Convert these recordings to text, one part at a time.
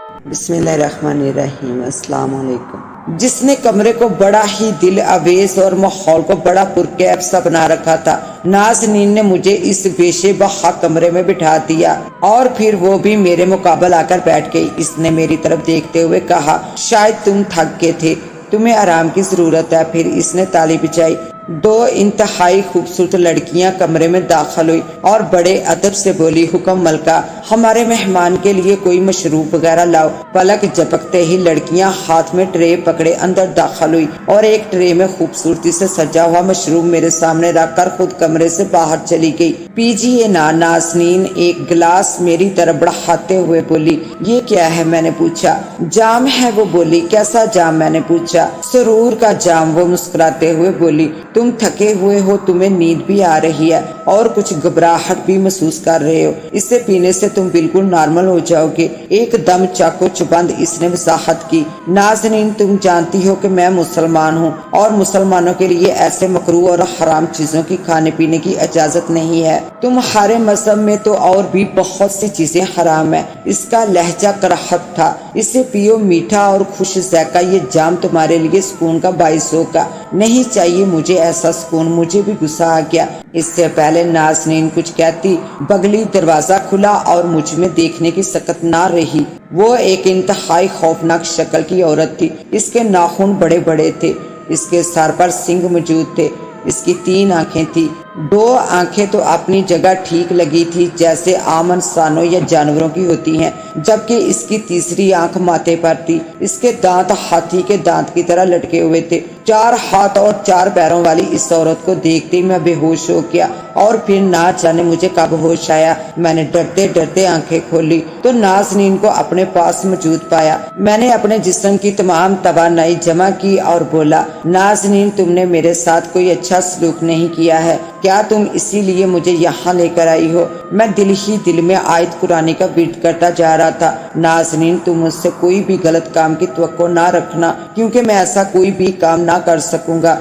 بسم اللہ الرحمن الرحیم۔ السلام علیکم۔ جس نے کمرے کو بڑا ہی دل آویز اور ماحول کو بڑا پرکیف سا بنا رکھا تھا، نازنین نے مجھے اس بیشے بہا کمرے میں بٹھا دیا اور پھر وہ بھی میرے مقابل آ کر بیٹھ گئی۔ اس نے میری طرف دیکھتے ہوئے کہا، شاید تم تھک گئے تھے، تمہیں آرام کی ضرورت ہے۔ پھر اس نے تالی بجائی۔ دو انتہائی خوبصورت لڑکیاں کمرے میں داخل ہوئی اور بڑے ادب سے بولی، حکم ملکہ، ہمارے مہمان کے لیے کوئی مشروب وغیرہ لاؤ۔ پلک جھپکتے ہی لڑکیاں ہاتھ میں ٹرے پکڑے اندر داخل ہوئی اور ایک ٹرے میں خوبصورتی سے سجا ہوا مشروب میرے سامنے رکھ کر خود کمرے سے باہر چلی گئی۔ پیجیے نا۔ نازنین ایک گلاس میری طرف بڑھاتے ہوئے بولی۔ یہ کیا ہے؟ میں نے پوچھا۔ جام ہے، وہ بولی۔ کیسا جام؟ میں نے پوچھا۔ سرور کا جام، وہ مسکراتے ہوئے بولی۔ تم تھکے ہوئے ہو، تمہیں نیند بھی آ رہی ہے اور کچھ گھبراہٹ بھی محسوس کر رہے ہو، اسے پینے سے تم بالکل نارمل ہو جاؤ گے۔ ایک دم چاقو چبند اس نے وضاحت کی۔ نازنین، تم جانتی ہو کہ میں مسلمان ہوں اور مسلمانوں کے لیے ایسے مکروہ اور حرام چیزوں کی کھانے پینے کی اجازت نہیں ہے۔ تمہارے مذہب میں تو اور بھی بہت سی چیزیں حرام ہیں۔ اس کا لہجہ کراہت تھا۔ اسے پیو، میٹھا اور خوش ذائقہ یہ جام تمہارے لیے سکون کا باعث ہوگا۔ نہیں چاہیے مجھے ایسا سکون۔ مجھے بھی غصہ آ گیا۔ اس سے پہلے نازنین کچھ کہتی، بغلی دروازہ کھلا اور مجھ میں دیکھنے کی سکت نہ رہی۔ وہ ایک انتہائی خوفناک شکل کی عورت تھی۔ اس کے ناخن بڑے بڑے تھے، اس کے سر پر سنگ موجود تھے، اس کی 3 آنکھیں تھیں۔ 2 آنکھیں تو اپنی جگہ ٹھیک لگی تھی جیسے عام انسانوں یا جانوروں کی ہوتی ہیں، جبکہ اس کی تیسری آنکھ ماتھے پر تھی۔ اس کے دانت ہاتھی کے دانت کی طرح لٹکے ہوئے تھے۔ 4 ہاتھ اور 4 پیروں والی اس عورت کو دیکھتے ہی میں بے ہوش ہو گیا اور پھر نہ جانے مجھے کب ہوش آیا۔ میں نے ڈرتے ڈرتے آنکھیں کھولی تو نازنین کو اپنے پاس موجود پایا۔ میں نے اپنے جسم کی تمام توانائی جمع کی اور بولا، نازنین، تم نے میرے ساتھ کوئی اچھا سلوک نہیں کیا ہے، کیا تم اسی لیے مجھے یہاں لے کر آئی ہو؟ میں دل ہی دل میں آیت قرآن کا ورد کرتا جا رہا تھا۔ نازنین، تم مجھ سے کوئی بھی غلط کام کی توقع نہ رکھنا، کیونکہ میں ایسا کوئی بھی کام نہ کر سکوں گا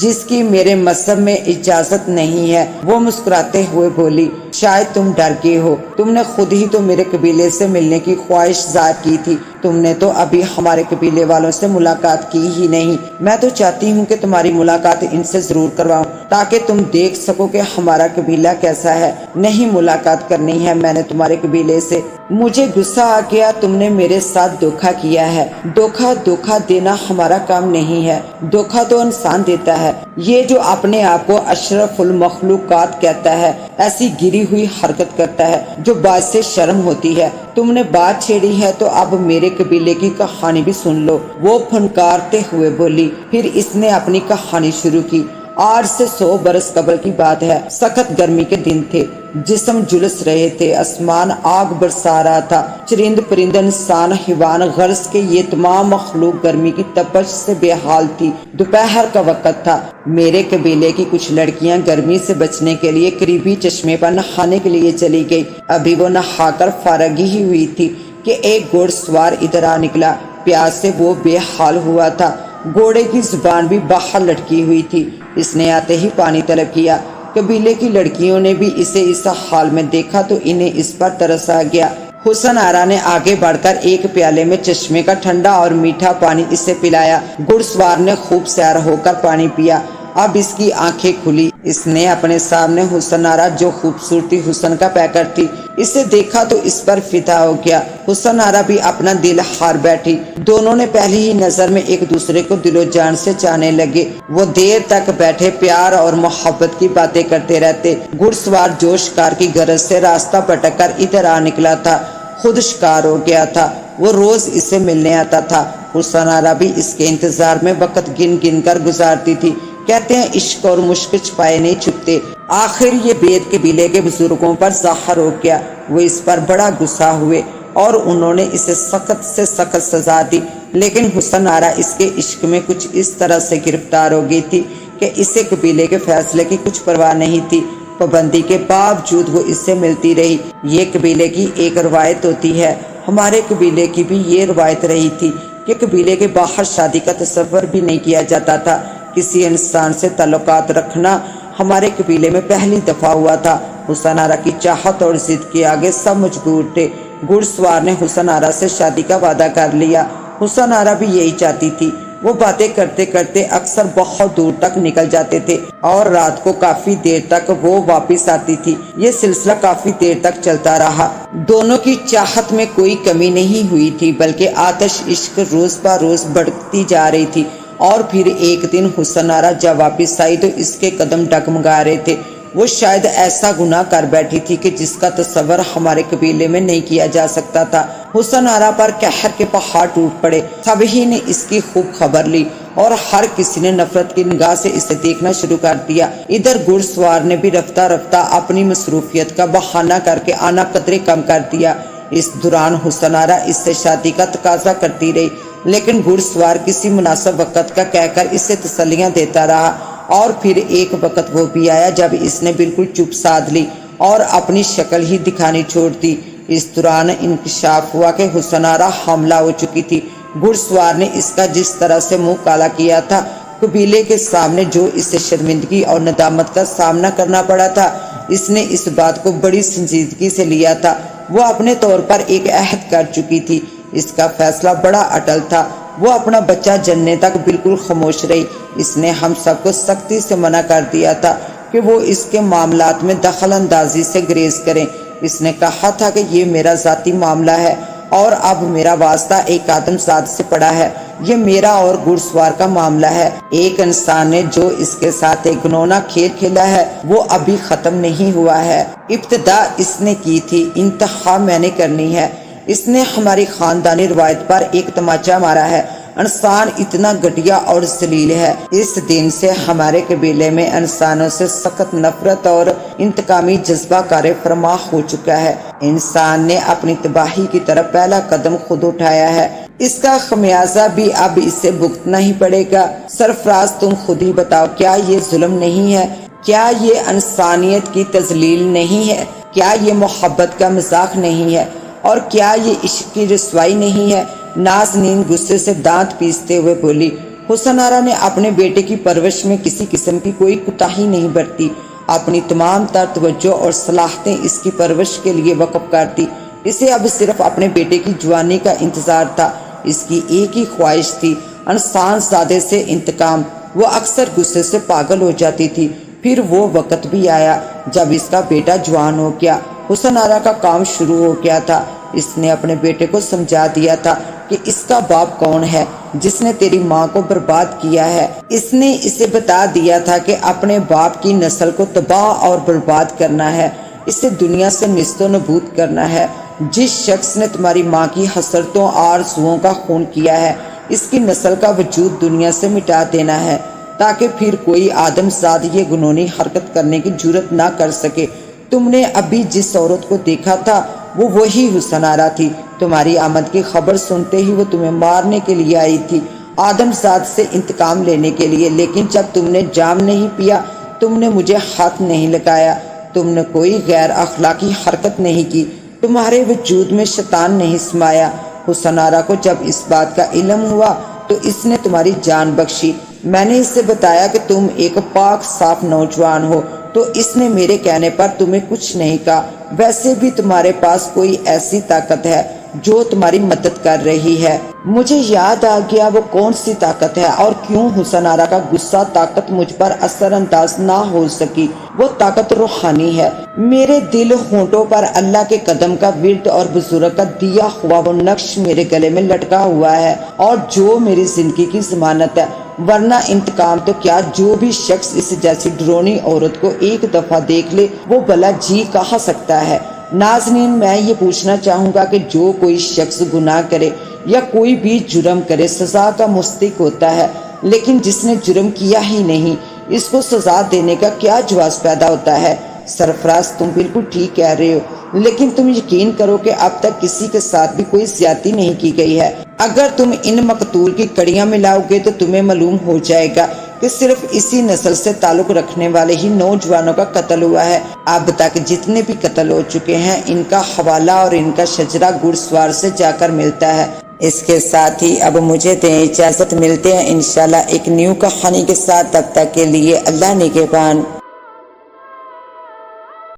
جس کی میرے مذہب میں اجازت نہیں ہے۔ وہ مسکراتے ہوئے بولی، شاید تم ڈر گئے ہو، تم نے خود ہی تو میرے قبیلے سے ملنے کی خواہش ظاہر کی تھی، تم نے تو ابھی ہمارے قبیلے والوں سے ملاقات کی ہی نہیں۔ میں تو چاہتی ہوں کہ تمہاری ملاقات ان سے ضرور کرواؤں تاکہ تم دیکھ سکو کہ ہمارا قبیلہ کیسا ہے۔ نہیں ملاقات کرنی ہے میں نے تمہارے قبیلے سے۔ مجھے غصہ آ گیا، تم نے میرے ساتھ دھوکا کیا ہے۔ دھوکا دینا ہمارا کام نہیں ہے، دھوکا تو انسان دیتا ہے۔ یہ جو اپنے آپ کو اشرف المخلوقات کہتا ہے، ایسی گری ہوئی حرکت کرتا ہے جو باعث شرم ہوتی ہے۔ تم نے بات چھیڑی ہے تو اب میرے قبیلے کی کہانی بھی سن لو، وہ پھنکارتے ہوئے بولی۔ پھر اس نے اپنی کہانی شروع کی۔ آج سے 100 برس قبل کی بات ہے۔ سخت گرمی کے دن تھے، جسم جھلس رہے تھے، آسمان آگ برسا رہا تھا، چرند پرند انسان حیوان غرض کے یہ تمام مخلوق گرمی کی تپش سے بے حال تھی۔ دوپہر کا وقت تھا۔ میرے قبیلے کی کچھ لڑکیاں گرمی سے بچنے کے لیے قریبی چشمے پر نہانے کے لیے چلی گئی۔ ابھی وہ نہا کر فارغ ہی ہوئی تھی کہ ایک گھوڑ سوار ادھر آ نکلا۔ پیاس سے وہ بے حال ہوا تھا، گھوڑے کی زبان بھی باہر لٹکی ہوئی تھی۔ اس نے آتے ہی پانی طلب کیا۔ قبیلے کی لڑکیوں نے بھی اسے اس حال میں دیکھا تو انہیں اس پر ترس آ گیا۔ حسن آرا نے آگے بڑھ کر ایک پیالے میں چشمے کا ٹھنڈا اور میٹھا پانی اسے پلایا۔ گھڑ سوار نے خوب سیر ہو کر پانی پیا۔ اب اس کی آنکھیں کھلی۔ اس نے اپنے سامنے حسن آرا، جو خوبصورتی حسن کا پیکر تھی، اسے دیکھا تو اس پر فدا ہو گیا۔ حسن آرا بھی اپنا دل ہار بیٹھی۔ دونوں نے پہلی ہی نظر میں ایک دوسرے کو دل و جان سے چاہنے لگے۔ وہ دیر تک بیٹھے پیار اور محبت کی باتیں کرتے رہتے۔ گھڑ سوار جو شکار کی غرض سے راستہ پٹک کر ادھر آ نکلا تھا، خود شکار ہو گیا تھا۔ وہ روز اسے ملنے آتا تھا۔ حسن آرا بھی اس کے انتظار میں وقت گن گن کر گزارتی تھی۔ کہتے ہیں عشق اور مشق چھپائے نہیں چھپتے۔ آخر یہ بید قبیلے کے بزرگوں پر ظاہر ہو گیا۔ وہ اس پر بڑا غصہ ہوئے اور انہوں نے اسے سخت سے سخت سزا دی، لیکن حسن آرا اس کے عشق میں کچھ اس طرح سے گرفتار ہو گئی تھی کہ اسے قبیلے کے فیصلے کی کچھ پرواہ نہیں تھی۔ پابندی کے باوجود وہ اس سے ملتی رہی۔ یہ قبیلے کی ایک روایت ہوتی ہے، ہمارے قبیلے کی بھی یہ روایت رہی تھی کہ قبیلے کے باہر شادی کا تصور بھی نہیں کیا جاتا تھا۔ کسی انسان سے تعلقات رکھنا ہمارے قبیلے میں پہلی دفعہ ہوا تھا۔ حسن آرا کی چاہت اور ضد کے آگے سب مجبور تھے۔ گھڑ سوار نے حسن آرا سے شادی کا وعدہ کر لیا۔ حسن آرا بھی یہی چاہتی تھی۔ وہ باتیں کرتے کرتے اکثر بہت دور تک نکل جاتے تھے اور رات کو کافی دیر تک وہ واپس آتی تھی۔ یہ سلسلہ کافی دیر تک چلتا رہا۔ دونوں کی چاہت میں کوئی کمی نہیں ہوئی تھی، بلکہ آتش عشق روز بہ روز بڑھتی جا رہی تھی۔ اور پھر ایک دن حسن آرا جب واپس آئی تو اس کے قدم ڈگمگا رہے تھے۔ وہ شاید ایسا گناہ کر بیٹھی تھی کہ جس کا تصور ہمارے قبیلے میں نہیں کیا جا سکتا تھا۔ حسن آرا پر قہر کے پہاڑ ٹوٹ پڑے۔ سبھی نے اس کی خوب خبر لی اور ہر کسی نے نفرت کی نگاہ سے اسے دیکھنا شروع کر دیا۔ ادھر گھڑ سوار نے بھی رفتہ رفتہ اپنی مصروفیت کا بہانہ کر کے آنا قدرے کم کر دیا۔ اس دوران حسن آرا اس سے شادی کا تقاضا کرتی رہی، لیکن گھڑ سوار کسی مناسب وقت کا کہہ کر اسے تسلیاں دیتا رہا۔ اور پھر ایک وقت وہ بھی آیا جب اس نے بالکل چپ سادھ لی اور اپنی شکل ہی دکھانی چھوڑ دی۔ اس دوران انکشاف ہوا کہ حسن آرا حاملہ ہو چکی تھی۔ گھڑ سوار نے اس کا جس طرح سے منہ کالا کیا تھا، قبیلے کے سامنے جو اسے شرمندگی اور ندامت کا سامنا کرنا پڑا تھا، اس نے اس بات کو بڑی سنجیدگی سے لیا تھا۔ وہ اپنے طور پر ایک عہد کر چکی تھی۔ اس کا فیصلہ بڑا اٹل تھا۔ وہ اپنا بچہ جننے تک بالکل خاموش رہی۔ اس نے ہم سب کو سختی سے منع کر دیا تھا کہ وہ اس کے معاملات میں دخل اندازی سے گریز کریں۔ اس نے کہا تھا کہ یہ میرا ذاتی معاملہ ہے اور اب میرا واسطہ ایک آدم زاد سے پڑا ہے۔ یہ میرا اور گھڑ سوار کا معاملہ ہے۔ ایک انسان نے جو اس کے ساتھ ایک گھنونا کھیل کھیلا ہے وہ ابھی ختم نہیں ہوا ہے۔ ابتدا اس نے کی تھی، انتہا میں نے کرنی ہے۔ اس نے ہماری خاندانی روایت پر ایک تماچا مارا ہے۔ انسان اتنا گھٹیا اور ذلیل ہے۔ اس دن سے ہمارے قبیلے میں انسانوں سے سخت نفرت اور انتقامی جذبہ کار فرما ہو چکا ہے۔ انسان نے اپنی تباہی کی طرف پہلا قدم خود اٹھایا ہے۔ اس کا خمیازہ بھی اب اسے بھگتنا ہی پڑے گا۔ سرفراز، تم خود ہی بتاؤ، کیا یہ ظلم نہیں ہے؟ کیا یہ انسانیت کی تذلیل نہیں ہے؟ کیا یہ محبت کا مذاق نہیں ہے؟ اور کیا یہ عشق کی رسوائی نہیں ہے؟ نازنین غصے سے دانت پیستے ہوئے بولی۔ حسن آرا نے اپنے بیٹے کی پرورش میں کسی قسم کی کوئی کوتاہی نہیں برتی۔ اپنی تمام تر توجہ اور صلاحیتیں اس کی پرورش کے لیے وقف کر دی۔ اسے اب صرف اپنے بیٹے کی جوانی کا انتظار تھا۔ اس کی ایک ہی خواہش تھی، انسان زادے سے انتقام۔ وہ اکثر غصے سے پاگل ہو جاتی تھی۔ پھر وہ وقت بھی آیا جب اس کا بیٹا جوان ہو گیا۔ حسن آرا کا کام شروع ہو گیا تھا۔ اس نے اپنے بیٹے کو سمجھا دیا تھا کہ اس کا باپ کون ہے جس نے تیری ماں کو برباد کیا ہے۔ اس نے اسے بتا دیا تھا کہ اپنے باپ کی نسل کو تباہ اور برباد کرنا ہے، اسے دنیا سے نیست و نابود کرنا ہے۔ جس شخص نے تمہاری ماں کی حسرتوں آرزوؤں کا خون کیا ہے، اس کی نسل کا وجود دنیا سے مٹا دینا ہے تاکہ پھر کوئی آدم زاد یہ گنہونی حرکت کرنے کی جرت نہ کر سکے۔ تم نے ابھی جس عورت کو دیکھا تھا وہ وہی حسن آرا تھی۔ تمہاری آمد کی خبر سنتے ہی وہ تمہیں مارنے کے لیے آئی تھی، آدم زاد سے انتقام لینے کے لیے، لیکن جب تم نے جام نہیں پیا، تم نے مجھے ہاتھ نہیں لگایا، تم نے کوئی غیر اخلاقی حرکت نہیں کی، تمہارے وجود میں شیطان نہیں سمایا۔ حسن آرا کو جب اس بات کا علم ہوا تو اس نے تمہاری جان بخشی۔ میں نے اسے بتایا کہ تم ایک پاک صاف نوجوان ہو تو اس نے میرے کہنے پر تمہیں کچھ نہیں کہا۔ ویسے بھی تمہارے پاس کوئی ایسی طاقت ہے جو تمہاری مدد کر رہی ہے۔ مجھے یاد آ گیا وہ کون سی طاقت ہے اور کیوں حسن آرا کا غصہ طاقت مجھ پر اثر انداز نہ ہو سکی۔ وہ طاقت روحانی ہے۔ میرے دل ہونٹوں پر اللہ کے قدم کا ورد اور بزرگ کا دیا ہوا وہ نقش میرے گلے میں لٹکا ہوا ہے اور جو میری زندگی کی ضمانت ہے، ورنہ انتقام تو کیا جو بھی شخص اس جیسی ڈرونی عورت کو ایک دفعہ دیکھ لے وہ بھلا جی کہا سکتا ہے۔ ناظرین، میں یہ پوچھنا چاہوں گا کہ جو کوئی شخص گناہ کرے یا کوئی بھی جرم کرے سزا کا مستحق ہوتا ہے، لیکن جس نے جرم کیا ہی نہیں اس کو سزا دینے کا کیا جواز پیدا ہوتا ہے؟ سرفراز، تم بالکل ٹھیک کہہ رہے ہو، لیکن تم یقین کرو کہ اب تک کسی کے ساتھ بھی کوئی زیادتی نہیں کی گئی ہے۔ اگر تم ان مقتول کی کڑیاں ملاؤ گے تو تمہیں معلوم ہو جائے گا کہ صرف اسی نسل سے تعلق رکھنے والے ہی نوجوانوں کا قتل ہوا ہے۔ اب تک جتنے بھی قتل ہو چکے ہیں ان کا حوالہ اور ان کا شجرہ گھڑ سوار سے جا کر ملتا ہے۔ اس کے ساتھ ہی اب مجھے دیں اجازت، ملتے ہیں انشاءاللہ ایک نیو کہانی کے ساتھ، تب تک کے لیے اللہ نگہبان۔